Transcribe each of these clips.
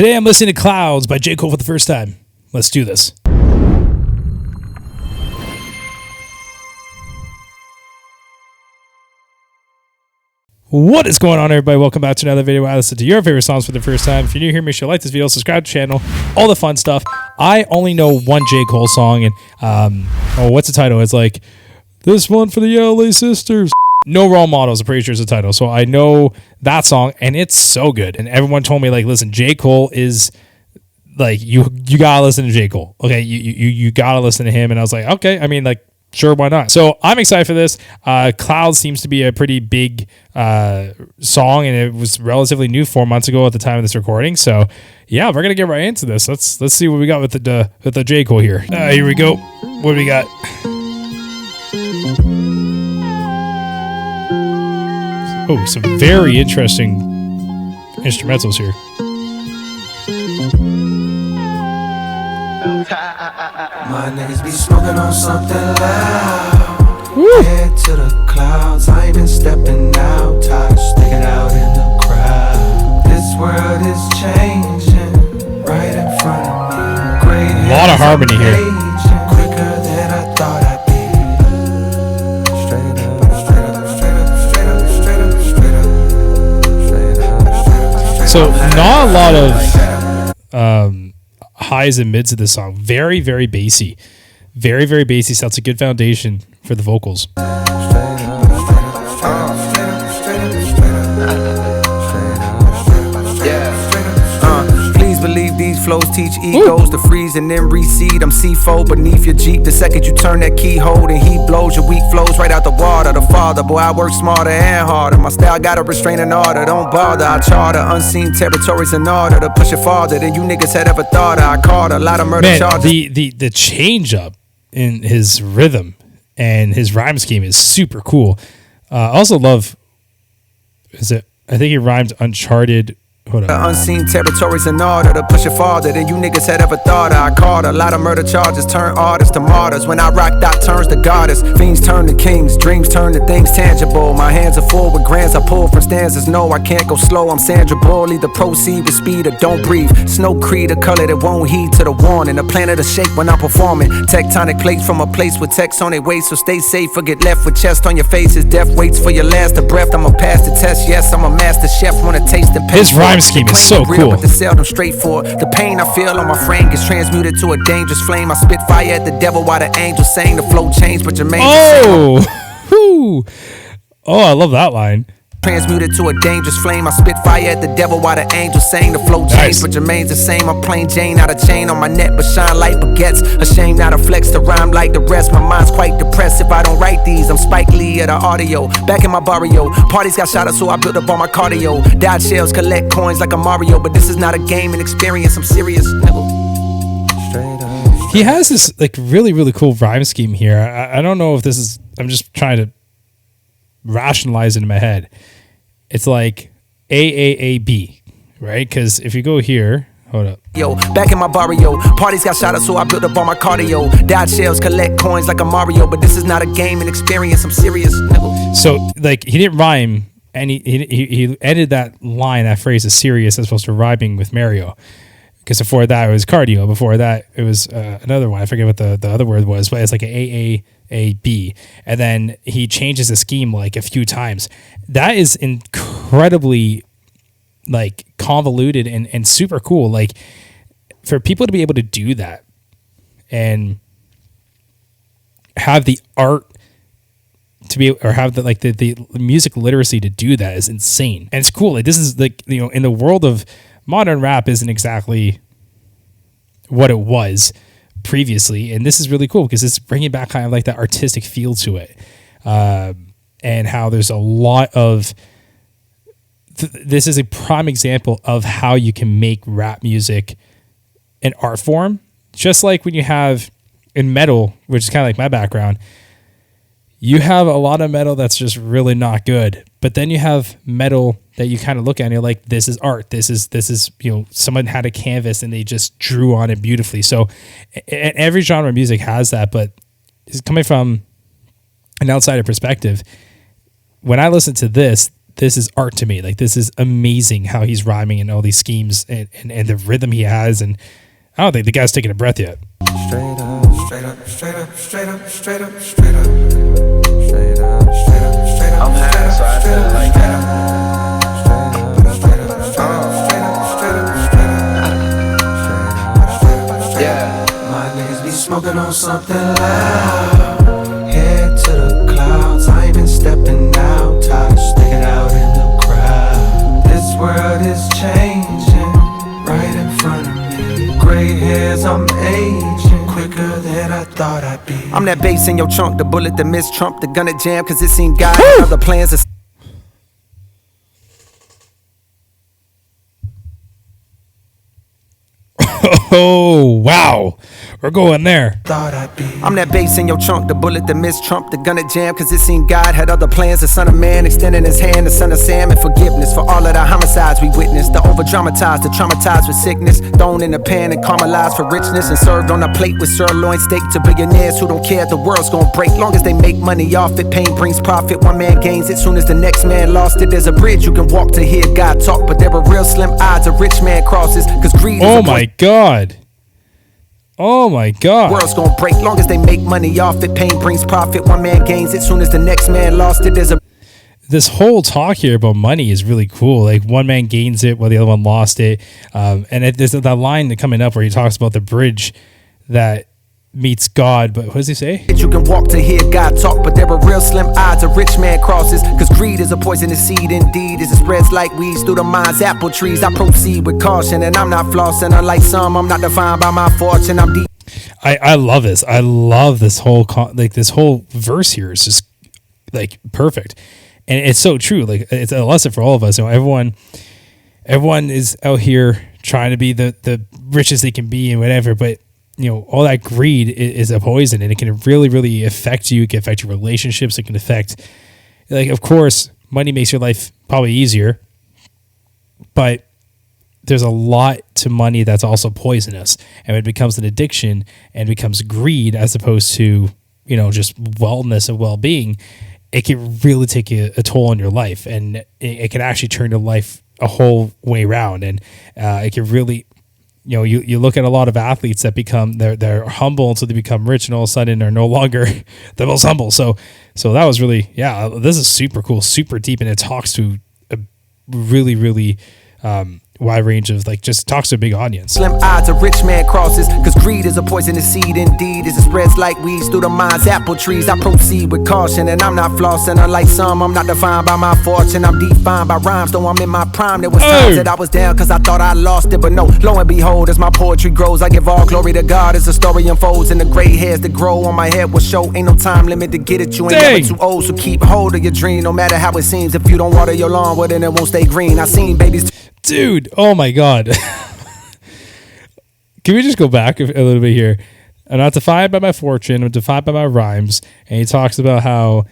Today I'm listening to Clouds by J. Cole for the first time. Let's do this. What is going on, everybody? Welcome back to another video where I listen to your favorite songs for the first time. If you're new here, make sure you like this video, subscribe to the channel, all the fun stuff. I only know one J. Cole song, and what's the title? It's like, this one for the LA Sisters. No Role Models, I'm pretty sure is the title. So I know that song, and it's so good. And everyone told me, like, listen, J. Cole is, like, you gotta listen to J. Cole. Okay, you gotta listen to him. And I was like, okay, I mean, like, sure, why not? So I'm excited for this. Clouds seems to be a pretty big song, and it was relatively new 4 months ago at the time of this recording. So yeah, we're gonna get right into this. Let's see what we got with the J. Cole here. Here we go. What do we got? Oh, some very interesting instrumentals here. My niggas be smoking on something loud. Head to the clouds, I ain't been stepping out. Tired of sticking out in the crowd. This world is changing right in front of me. Great a lot of harmony here. Quicker than I thought I'd be. Straight up, straight up, straight up, straight up, straight up, straight up, straight up, straight up. So not a lot of highs and mids of this song. Very, very bassy. Very, very bassy. So that's a good foundation for the vocals. Believe these flows teach egos to freeze and then reseed. I'm C4 beneath your Jeep. The second you turn that keyhole, and heat blows. Your weak flows right out the water. The father, boy, I work smarter and harder. My style got a restraining order. Don't bother. I charter unseen territories in order to push it farther than you niggas had ever thought. I caught a lot of murder charges. The change up in his rhythm and his rhyme scheme is super cool. I also love. I think he rhymed Uncharted. Unseen territories in order to push it farther than you niggas had ever thought. I caught a lot of murder charges, turn artists to martyrs. When I rock, that turns to goddess. Fiends turn to kings, dreams turn to things tangible. My hands are full with grants I pull from stanzas. No, I can't go slow, I'm Sandra Bull. Either proceed with speed or don't breathe. Snow Creed, a color that won't heed to the warning. A planet to shake when I'm performing. Tectonic plates from a place with text on their waist. So stay safe or get left with chest on your faces. Death waits for your last breath. I'ma pass the test, yes, I'm a master chef. Wanna taste and pay. His rhyme scheme is so cool. But to sell them straight for the pain I feel on my frame gets transmuted to a dangerous flame. I spit fire at the devil while the angels sang. The flow changed, but your main. Oh, I love that line. Transmuted to a dangerous flame. I spit fire at the devil while the angels sang. The flow changed, but Jermaine's the same. I'm plain Jane, not a chain on my neck, but shine like baguettes. Ashamed not a flex to rhyme like the rest. My mind's quite depressed if I don't write these. I'm Spike Lee at the audio, back in my barrio. Parties got shot up, so I built up all my cardio. Dodge shells, collect coins like a Mario, but this is not a game, an experience. I'm serious. He has this like really, really cool rhyme scheme here. I don't know if this is. I'm just trying to rationalize it in my head. It's like AAAB, right? Because if you go here, hold up. Yo, back in my barrio, parties got shot up, so I built up all my cardio. Dodge shells, collect coins like a Mario, but this is not a game, an experience. I'm serious. So like he didn't rhyme, and he ended that line, that phrase is serious as opposed to rhyming with Mario. Because before that it was cardio. Before that it was another one. I forget what the other word was, but it's like an AAAB. And then he changes the scheme like a few times. That is incredibly like convoluted and super cool. Like for people to be able to do that and have the art to be, or have the music literacy to do that is insane. And it's cool. Like this is like, you know, in the world of modern rap isn't exactly what it was previously, and this is really cool because it's bringing back kind of like that artistic feel to it, and how there's a lot of this is a prime example of how you can make rap music an art form, just like when you have in metal, which is kind of like my background. You have a lot of metal that's just really not good, but then you have metal that you kind of look at and you're like, this is art. This is, you know, someone had a canvas and they just drew on it beautifully. So every genre of music has that, but it's coming from an outsider perspective. When I listen to this this is art to me. Like, this is amazing how he's rhyming and all these schemes and the rhythm he has. And I don't think the guy's taking a breath yet. Straight up, straight up, straight up, straight up, straight up, straight up, straight up, straight up, straight up. I'm high, so I feel like smoking on something loud, head to the clouds. I ain't been stepping out, tired of sticking out in the crowd. This world is changing right in front of me. Gray hairs, I'm aging quicker than I thought I'd be. I'm that bass in your trunk, the bullet that missed Trump, the gun that jammed, cause it seemed God had other plans. Oh, wow. We're going there. I'm that bass in your trunk, the bullet that missed Trump, the gun that jammed, cause it seemed God had other plans. The son of man extending his hand, the son of Sam, and forgiveness for all of the homicides we witnessed. The over-dramatized, the traumatized with sickness, thrown in the pan and caramelized for richness, and served on a plate with sirloin steak to billionaires who don't care if the world's gonna break. Long as they make money off it, pain brings profit. One man gains it, soon as the next man lost it. There's a bridge you can walk to hear God talk, but there are real slim odds a rich man crosses, cause greed is oh my God. Oh my God. World's gonna break long as they make money off it. Pain brings profit. One man gains it, soon as the next man lost it. There's a this whole talk here about money is really cool. Like, one man gains it while the other one lost it. And there's that line coming up where he talks about the bridge that meets God. But what does he say? You can walk to hear God talk, but there are real slim odds a rich man crosses, cause greed is a poisonous seed indeed, as it spreads like weeds through the mind's apple trees. I proceed with caution, and I'm not flossing. Unlike some, I'm not defined by my fortune. I'm deep. I love this. I love this whole this whole verse here is just like perfect, and it's so true. Like, it's a lesson for all of us. You know, everyone is out here trying to be the richest they can be and whatever, but you know, all that greed is a poison, and it can really, really affect you. It can affect your relationships. It can affect, like, of course, money makes your life probably easier, but there's a lot to money that's also poisonous, and it becomes an addiction and becomes greed as opposed to, you know, just wellness and well-being. It can really take a toll on your life, and it can actually turn your life a whole way around, and it can really. You know, you look at a lot of athletes that become they're humble until they become rich, and all of a sudden are no longer the most humble. So that was really, yeah, this is super cool, super deep, and it talks to a really, really wide range of, like, just talks to a big audience. Slim odds a rich man crosses, cause greed is a poisonous seed indeed, as it spreads like weeds through the mind's apple trees. I proceed with caution, and I'm not flossing. Unlike some, I'm not defined by my fortune. I'm defined by rhymes, though I'm in my prime. There was times that I was down cause I thought I lost it, but no, lo and behold, as my poetry grows, I give all glory to God as the story unfolds, and the gray hairs that grow on my head will show. Ain't no time limit to get it, you ain't never too old, so keep hold of your dream, no matter how it seems. If you don't water your lawn, well then it won't stay green. I seen babies. Dude, oh my God. Can we just go back a little bit here? I'm not defined by my fortune, I'm defined by my rhymes. And he talks about how,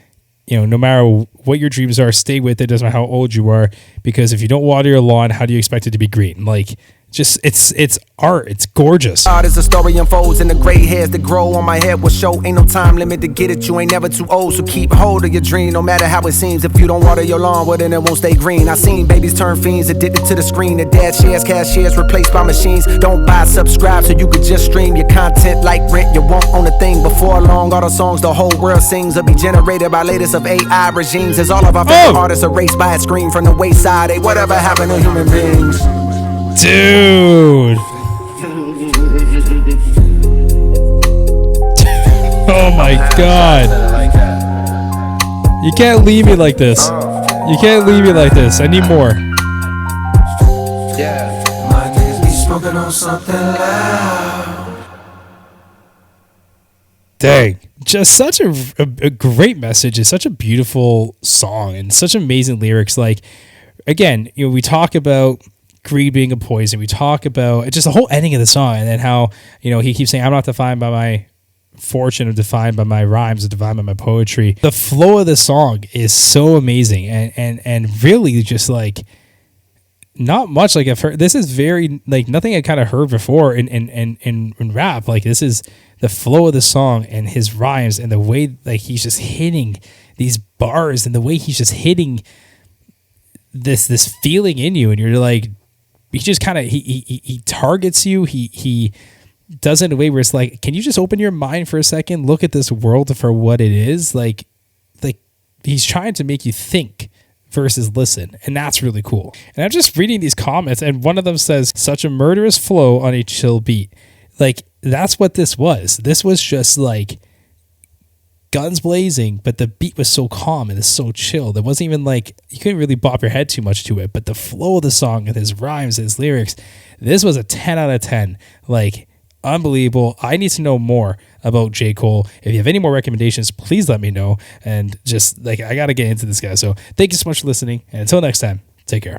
you know, no matter what your dreams are, stay with it, doesn't matter how old you are, because if you don't water your lawn, how do you expect it to be green? Like, just it's art. It's gorgeous. As the story unfolds, and the gray hairs that grow on my head will show. Ain't no time limit to get it, you ain't never too old, so keep hold of your dream, no matter how it seems. If you don't water your lawn, well then it won't stay green. I seen babies turn fiends, addicted to the screen. The dad shares, cashiers replaced by machines. Don't buy, subscribe, so you could just stream your content like rent. You won't own a thing. Before long, all the songs the whole world sings will be generated by latest of AI regimes, as all of our favorite artists erased by a screen from the wayside. Hey, whatever happened to human beings? Dude. Oh my God. You can't leave me like this. You can't leave me like this. I need more. Yeah. My niggas be smoking on something loud. Dang. Just such a great message. It's such a beautiful song and such amazing lyrics. Like, again, you know, we talk about greed being a poison. We talk about just the whole ending of the song, and then how, you know, he keeps saying, I'm not defined by my fortune, I'm defined by my rhymes, I'm defined by my poetry. The flow of the song is so amazing, and really just like not much like I've heard. This is very like nothing I kind of heard before in rap. Like, this is the flow of the song and his rhymes and the way like he's just hitting these bars and the way he's just hitting this feeling in you, and you're like, he just kind of he targets you. He does it in a way where it's like, can you just open your mind for a second, look at this world for what it is? Like he's trying to make you think versus listen, and that's really cool. And I'm just reading these comments, and one of them says, such a murderous flow on a chill beat. Like, that's what this was. This was just like guns blazing, but the beat was so calm and it's so chilled. It wasn't even like, you couldn't really bop your head too much to it, but the flow of the song and his rhymes, his lyrics, this was a 10 out of 10. Like, unbelievable. I need to know more about J. Cole. If you have any more recommendations, please let me know. And just like, I got to get into this guy. So thank you so much for listening. And until next time, take care.